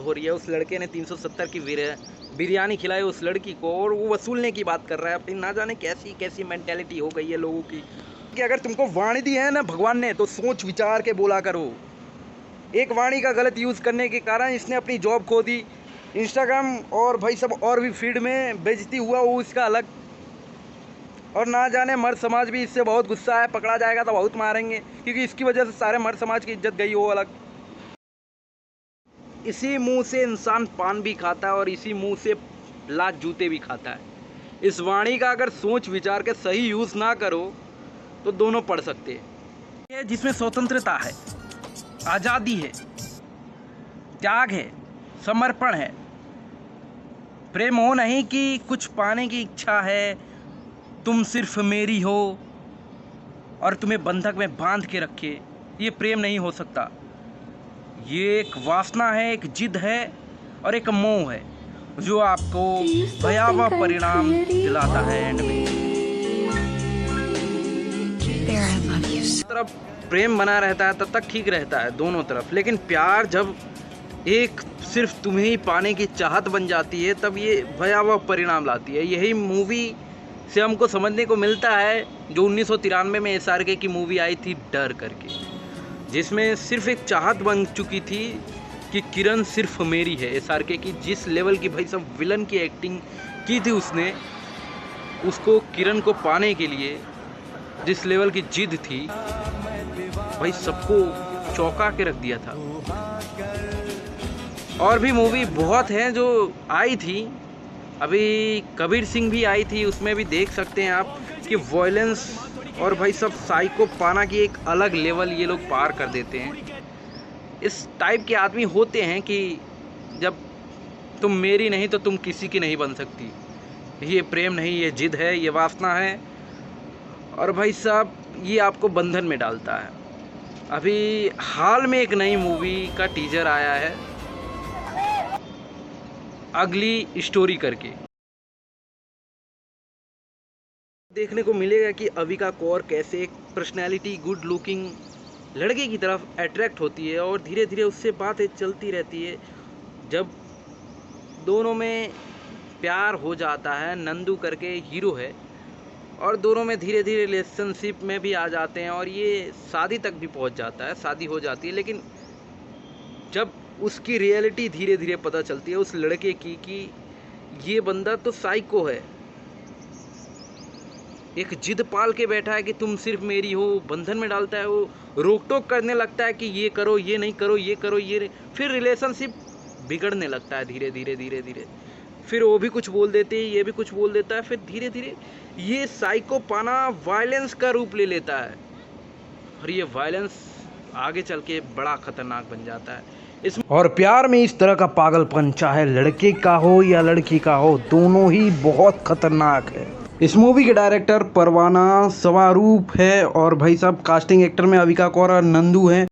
हो रही है। उस लड़के ने 370 की बिरयानी खिलाई उस लड़की को और वो वसूलने की बात कर रहा है अपनी। ना जाने कैसी कैसी मेंटेलिटी हो गई है लोगों की कि अगर तुमको वाणी दी है ना भगवान ने तो सोच विचार के बोला करो। एक वाणी का गलत यूज़ करने के कारण इसने अपनी जॉब खो दी। इंस्टाग्राम और भाई सब और भी फीड में बेइज्जती हुआ वो इसका अलग। और ना जाने मर्द समाज भी इससे बहुत गुस्सा है, पकड़ा जाएगा तो बहुत मारेंगे क्योंकि इसकी वजह से सारे मर्द समाज की इज्जत गई वो अलग। इसी मुंह से इंसान पान भी खाता है और इसी मुंह से लात जूते भी खाता है। इस वाणी का अगर सोच विचार के सही यूज़ ना करो तो दोनों पढ़ सकते हैं। ये जिसमें स्वतंत्रता है, आज़ादी है, त्याग है, समर्पण है, प्रेम हो नहीं कि कुछ पाने की इच्छा है, तुम सिर्फ मेरी हो और तुम्हें बंधक में बांध के रखे, ये प्रेम नहीं हो सकता। ये एक वासना है, एक जिद है और एक मोह है जो आपको भयावह परिणाम दिलाता है एंड में। तरफ प्रेम बना रहता है तब तक ठीक रहता है दोनों तरफ, लेकिन प्यार जब एक सिर्फ तुम्हें ही पाने की चाहत बन जाती है तब ये भयावह परिणाम लाती है। यही मूवी से हमको समझने को मिलता है जो 1993 में SRK की मूवी आई थी डर करके, जिसमें सिर्फ एक चाहत बन चुकी थी कि किरण सिर्फ मेरी है। SRK की जिस लेवल की भाई सब विलन की एक्टिंग की थी उसने, उसको किरण को पाने के लिए जिस लेवल की जिद थी भाई सबको चौंका के रख दिया था। और भी मूवी बहुत हैं जो आई थी, अभी कबीर सिंह भी आई थी, उसमें भी देख सकते हैं आप कि वॉयलेंस और भाई सब साइको पाना की एक अलग लेवल ये लोग पार कर देते हैं। इस टाइप के आदमी होते हैं कि जब तुम मेरी नहीं तो तुम किसी की नहीं बन सकती। ये प्रेम नहीं, ये जिद है, ये वासना है और भाई साहब ये आपको बंधन में डालता है। अभी हाल में एक नई मूवी का टीजर आया है अगली स्टोरी करके, देखने को मिलेगा कि अविका कौर कैसे एक पर्सनैलिटी गुड लुकिंग लड़के की तरफ अट्रैक्ट होती है और धीरे धीरे उससे बातें चलती रहती है। जब दोनों में प्यार हो जाता है, नंदू करके हीरो है, और दोनों में धीरे धीरे रिलेशनशिप में भी आ जाते हैं और ये शादी तक भी पहुंच जाता है, शादी हो जाती है। लेकिन जब उसकी रियलिटी धीरे धीरे पता चलती है उस लड़के की कि ये बंदा तो साइको है, एक जिद पाल के बैठा है कि तुम सिर्फ मेरी हो, बंधन में डालता है, वो रोक टोक करने लगता है कि ये करो, ये नहीं करो, ये करो, ये नहीं। फिर रिलेशनशिप बिगड़ने लगता है धीरे धीरे धीरे धीरे। फिर वो भी कुछ बोल देते हैं, ये भी कुछ बोल देता है, फिर धीरे धीरे ये साइको पाना वायलेंस का रूप ले लेता है और ये वायलेंस आगे चल के बड़ा खतरनाक बन जाता है। और प्यार में इस तरह का पागलपन चाहे लड़के का हो या लड़की का हो, दोनों ही बहुत खतरनाक है। इस मूवी के डायरेक्टर परवाना सवारूप है और भाई साहब कास्टिंग एक्टर में अविका कौर और नंदू हैं।